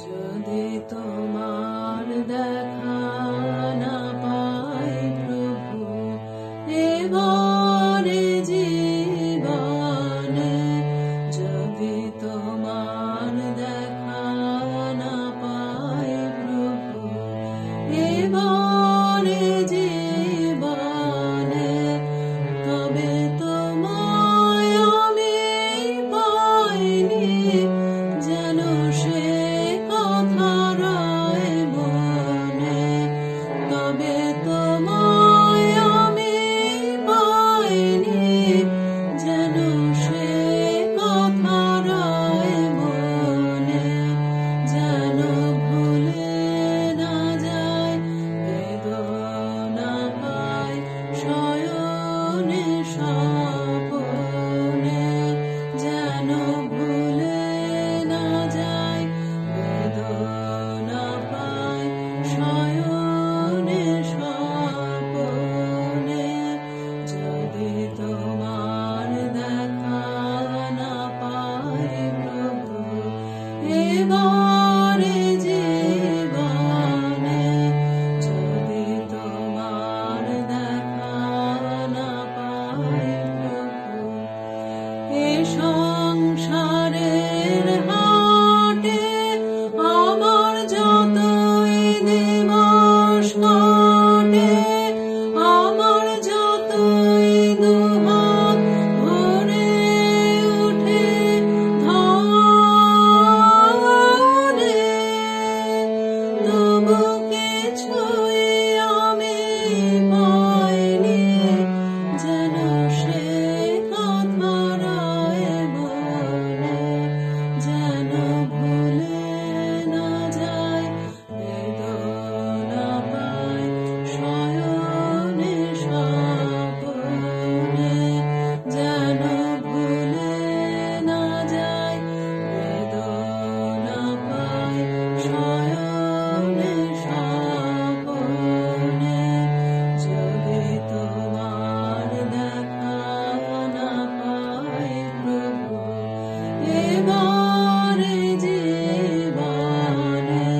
যদি তোমার দেখা না পাই প্রভু এবারে জীবনে, যদি তোমার দেখা না পাই প্রভু এবারে জীবনে, তবে তোমায় আমি পাইনি যেন সে কথা রয় মনে, তবে তোমায় আমি পাইনি যেন সে কথা রয় মনে, যেন ভুলে না যায় বেদনা পায় শয়নে স্বপনে, যেন ভুলে না যায় বেদনা পায় শয়নে স্বপনে, যদি তোমার দেখা না পাই প্রভু এবারে জীবনে, যদি তোমার দেখা না পাই প্রভু এ সংসারের হাটে আমার যতই দিবস কাটে, আমার যতই দুহাত ভরে উঠে ধনে, তবু কিছুই আমি পাইনি যেন সে কথা রয় মনে, যেন ভুলে না যায় বেদনা পায় শয়নে স্বপনে, যেন ভুলে না যায় বেদনা পায় শয়নে স্বপনে, যদি তোমার দেখা না পাই প্রভু এবারে জীবনে,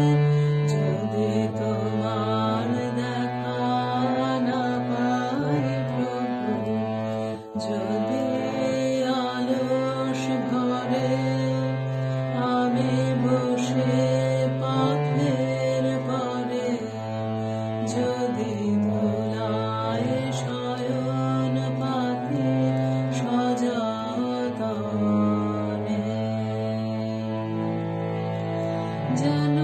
যদি তোমার দেখা না পাই প্রভু, যদি আলস ঘরে আমি বসে পথের পরে, যদি ধুলায় শয়ন পাতি সযতনে, যেন